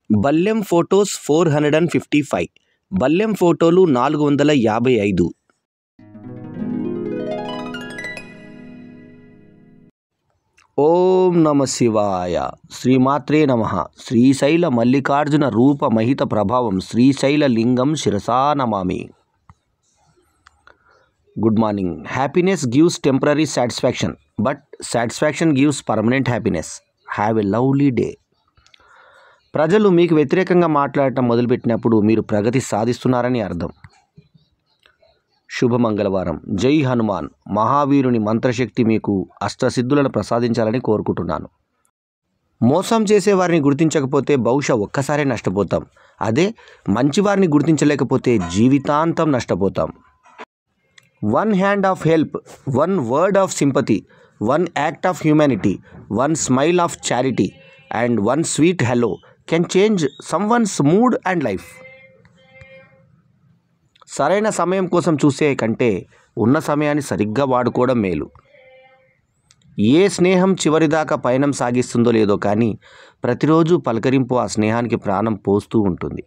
బల్లెం photos 455, బల్లెం ఫోటోలు 455. ఓం నమ శివాయ. శ్రీమాత్రే నమః. శ్రీశైల మల్లికార్జున రూప మహిత ప్రభావం శ్రీశైల లింగం శిరసా నమామి. Good morning. Happiness gives temporary satisfaction, but satisfaction gives permanent happiness. Have a lovely day. ప్రజలు మీకు వ్యతిరేకంగా మాట్లాడటం మొదలుపెట్టినప్పుడు మీరు ప్రగతి సాధిస్తున్నారని అర్థం. శుభ మంగళవారం. జై హనుమాన్. మహావీరుని మంత్రశక్తి మీకు అష్టసిద్ధులను ప్రసాదించాలని కోరుకుంటున్నాను. మోసం చేసేవారిని గుర్తించకపోతే బహుశా ఒక్కసారే నష్టపోతాం. అదే మంచివారిని గుర్తించలేకపోతే జీవితాంతం నష్టపోతాం. One hand of help, one word of sympathy, one act of humanity, one smile of charity and one sweet hello can change someone's mood and life. సరైన సమయం కోసం చూసే కంటే ఉన్న సమయాన్ని సరిగ్గా వాడుకోవడం మేలు. ఏ స్నేహం చివరిదాకా పయనం సాగిస్తుందో లేదో కానీ ప్రతిరోజు పలకరింపు ఆ స్నేహానికి ప్రాణం పోస్తూ ఉంటుంది.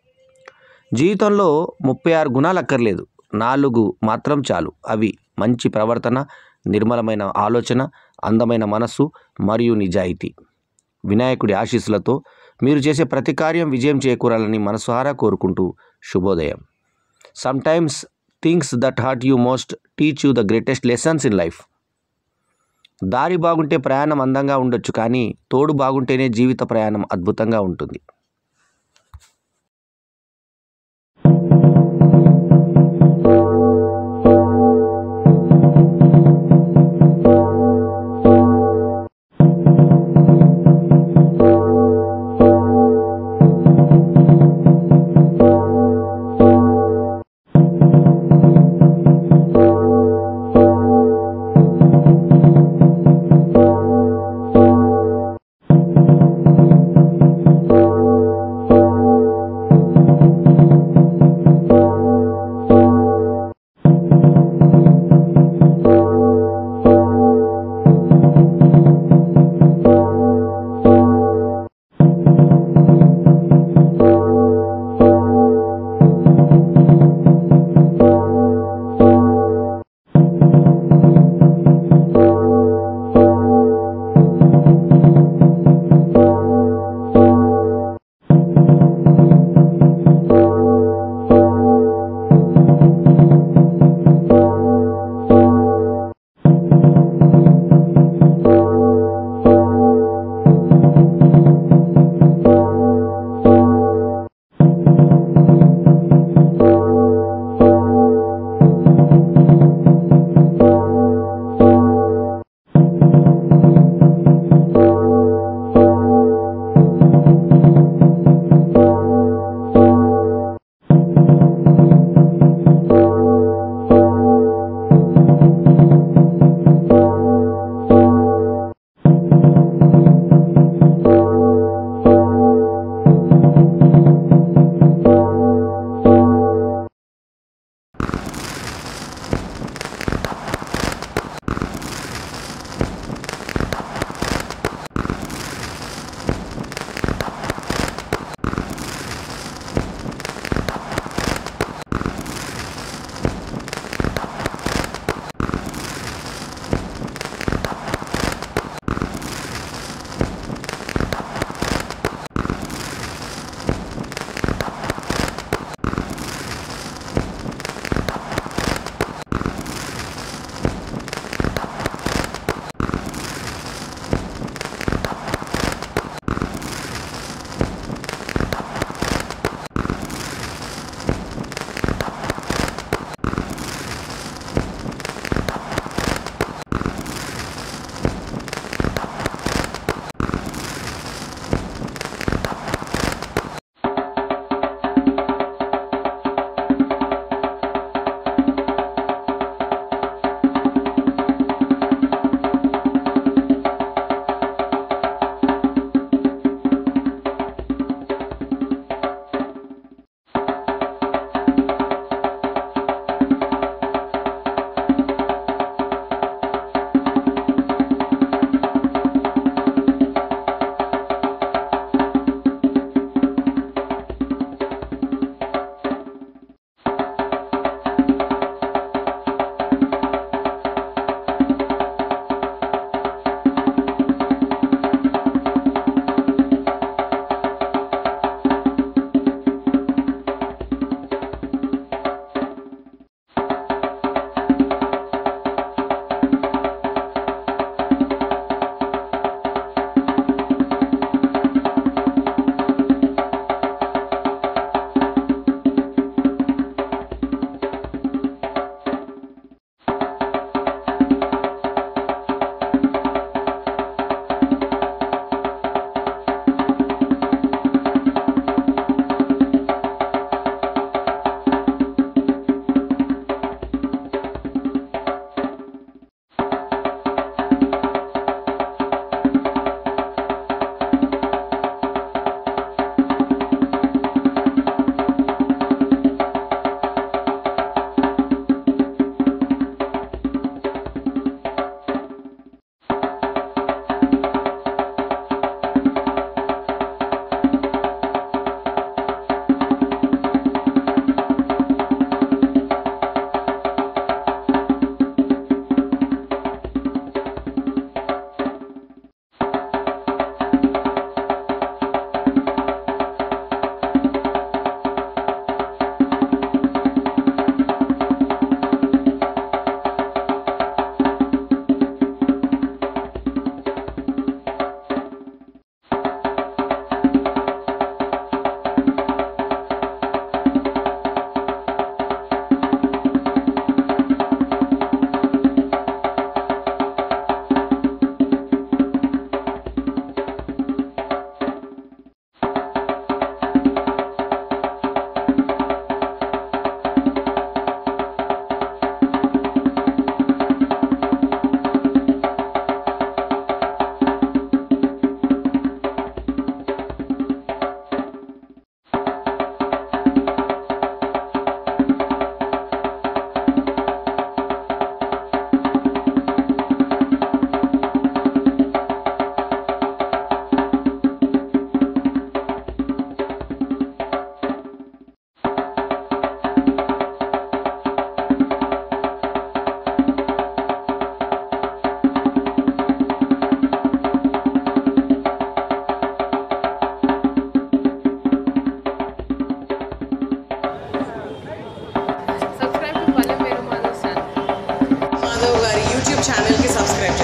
జీవితంలో 36 గుణాలు అక్కర్లేదు, 4 మాత్రం చాలు. అవి మంచి ప్రవర్తన, నిర్మలమైన ఆలోచన, అందమైన మనస్సు మరియు నిజాయితీ. వినాయకుడి ఆశీస్సులతో మీరు చేసే ప్రతి కార్యం విజయం చేకూరాలని మనసారా కోరుకుంటూ శుభోదయం. Sometimes things that hurt you most teach you the greatest lessons in life. దారి బాగుంటే ప్రయాణం అందంగా ఉండొచ్చు, కానీ తోడు బాగుంటేనే జీవిత ప్రయాణం అద్భుతంగా ఉంటుంది.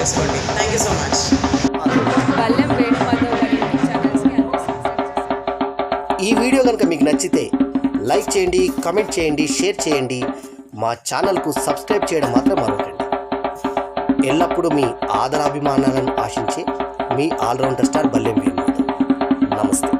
చేసుకోండి. Thank you so much. Ballem Venumadhav గారి ఛానల్స్కి ఈ వీడియో కనుక మీకు నచ్చితే లైక్ చేయండి, కామెంట్ చేయండి, షేర్ చేయండి. మా ఛానల్కు సబ్స్క్రైబ్ చేయడం మాత్రం మరొకండి. ఎల్లప్పుడూ మీ ఆదరాభిమానాలను ఆశించే మీ ఆల్రౌండర్ స్టార్ బల్లెం వేణుమాధవ్. నమస్తే.